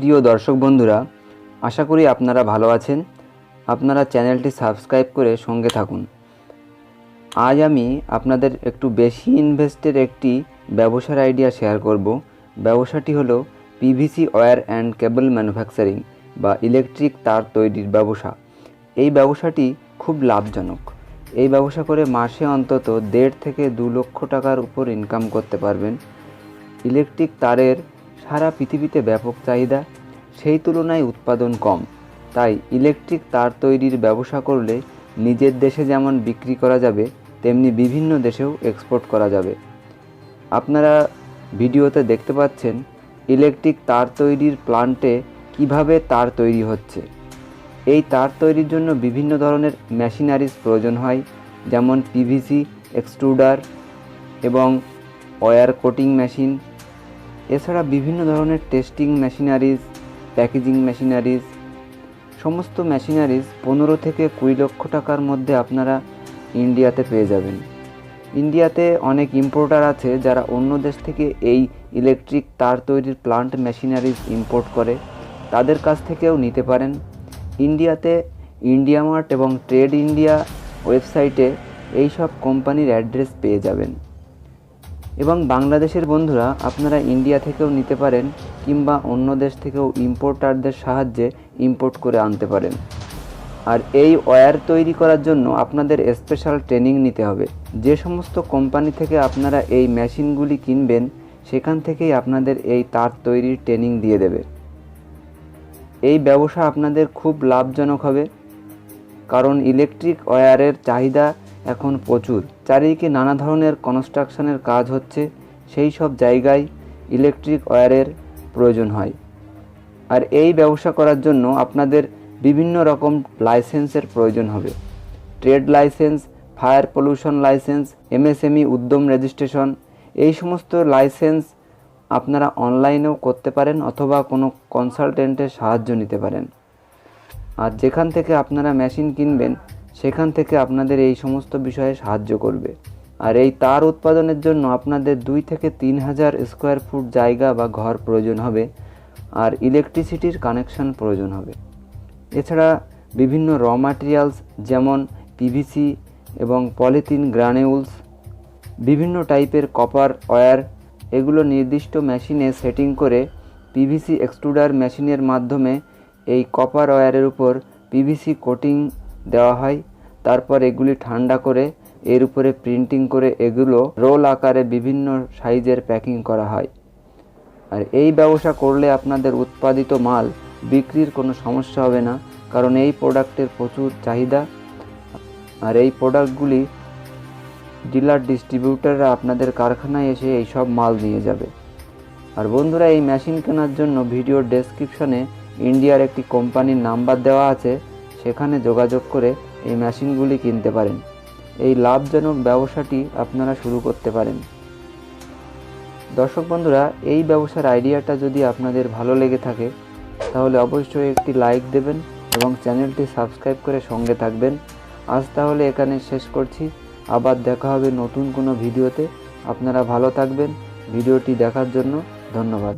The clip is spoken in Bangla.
প্রিয় দর্শক বন্ধুরা, আশা করি আপনারা ভালো আছেন। আপনারা চ্যানেলটি সাবস্ক্রাইব করে সঙ্গে থাকুন। আজ আমি আপনাদের একটু বেশি ইনভেস্টের একটি ব্যবসার আইডিয়া শেয়ার করব। ব্যবসাটি হলো PVC wire and cable manufacturing বা ইলেকট্রিক তার তৈরির ব্যবসা। এই ব্যবসাটি খুব লাভজনক। এই ব্যবসা করে মাসে অন্তত 1.5 থেকে 2 লক্ষ টাকার উপর ইনকাম করতে পারবেন। ইলেকট্রিক তারের সারা পৃথিবীতে ব্যাপক চাহিদা, সেই তুলনায় উৎপাদন কম। তাই ইলেকট্রিক তার তৈরির ব্যবসা করলে নিজের দেশে যেমন বিক্রি করা যাবে, তেমনি বিভিন্ন দেশেও এক্সপোর্ট করা যাবে। আপনারা ভিডিওতে দেখতে পাচ্ছেন ইলেকট্রিক তার তৈরির প্লান্টে কিভাবে তার তৈরি হচ্ছে। এই তার তৈরির জন্য বিভিন্ন ধরনের মেশিনারিজ প্রয়োজন হয়, যেমন পিভিসি এক্সট্রুডার এবং ওয়্যার কোটিং মেশিন। এছাড়া বিভিন্ন ধরনের টেস্টিং মেশিনারিজ, প্যাকেজিং মেশিনারিজ, সমস্ত মেশিনারিজ 15 থেকে 20 লক্ষ টাকার মধ্যে আপনারা ইন্ডিয়াতে পেয়ে যাবেন। ইন্ডিয়াতে অনেক ইম্পোর্টার আছে যারা অন্য দেশ থেকে এই ইলেকট্রিক তার তৈরির প্লান্ট মেশিনারিজ ইম্পোর্ট করে, তাদের কাছ থেকেও নিতে পারেন। ইন্ডিয়াতে ইন্ডিয়া মার্ট এবং ট্রেড ইন্ডিয়া ওয়েবসাইটে এই সব কোম্পানির অ্যাড্রেস পেয়ে যাবেন। এবং বাংলাদেশের বন্ধুরা আপনারা ইন্ডিয়া থেকেও নিতে পারেন, কিংবা অন্য দেশ থেকেও ইম্পোর্টারদের সাহায্যে ইম্পোর্ট করে আনতে পারেন। আর এই ওয়্যার তৈরি করার জন্য আপনাদের স্পেশাল ট্রেনিং নিতে হবে। যে সমস্ত কোম্পানি থেকে আপনারা এই মেশিনগুলি কিনবেন, সেখান থেকেই আপনাদের এই তার তৈরির ট্রেনিং দিয়ে দেবে। এই ব্যবসা আপনাদের খুব লাভজনক হবে, কারণ ইলেকট্রিক ওয়্যারের চাহিদা এখন প্রচুর। চারিদিকে নানা ধরনের কনস্ট্রাকশনের কাজ হচ্ছে, সেই সব জায়গায় ইলেকট্রিক ওয়্যারের প্রয়োজন হয়। আর এই ব্যবসা করার জন্য আপনাদের বিভিন্ন রকম লাইসেন্সের প্রয়োজন হবে। Trade licence, fire pollution licence, MSME উদ্যম রেজিস্ট্রেশন। এই সমস্ত লাইসেন্স আপনারা অনলাইনেও করতে পারেন অথবা কোনো কনসালটেন্টের সাহায্য নিতে পারেন। আর যেখান থেকে আপনারা মেশিন কিনবেন, সেখান থেকে আপনাদের এই সমস্ত বিষয়ে সাহায্য করবে। আর এই তার উৎপাদনের জন্য আপনাদের 2 থেকে 3 হাজার স্কোয়ার ফুট জায়গা বা ঘর প্রয়োজন হবে, আর ইলেকট্রিসিটির কানেকশন প্রয়োজন হবে। এছাড়া বিভিন্ন র ম্যাটেরিয়ালস যেমন পিভিসি এবং পলিথিন গ্রানিউলস, বিভিন্ন টাইপের কপার ওয়্যার, এগুলো নির্দিষ্ট মেশিনে সেটিং করে পিভিসি এক্সট্রুডার মেশিনের মাধ্যমে এই কপার ওয়্যারের উপর পিভিসি কোটিং দেওয়া হয়। তারপর এগুলি ঠান্ডা করে এর উপরে প্রিন্টিং করে এগুলো রোল আকারে বিভিন্ন সাইজের প্যাকিং করা হয়। আর এই ব্যবসা করলে আপনাদের উৎপাদিত মাল বিক্রির কোনো সমস্যা হবে না, কারণ এই প্রোডাক্টের প্রচুর চাহিদা। আর এই প্রোডাক্টগুলি ডিলার ডিস্ট্রিবিউটাররা আপনাদের কারখানায় এসে এই সব মাল নিয়ে যাবে। আর বন্ধুরা, এই মেশিন কেনার জন্য ভিডিওর ডেসক্রিপশনে ইন্ডিয়ার একটি কোম্পানির নাম্বার দেওয়া আছে, সেখানে যোগাযোগ করে এই মেশিনগুলি কিনতে পারেন। এই লাভজনক ব্যবসাটি আপনারা শুরু করতে পারেন। দর্শক বন্ধুরা, এই ব্যবসার আইডিয়াটা যদি আপনাদের ভালো লেগে থাকে, তাহলে অবশ্যই একটি লাইক দেবেন এবং চ্যানেলটি সাবস্ক্রাইব করে সঙ্গে থাকবেন। আজ তাহলে এখানে শেষ করছি। আবার দেখা হবে নতুন কোনো ভিডিওতে। আপনারা ভালো থাকবেন। ভিডিওটি দেখার জন্য ধন্যবাদ।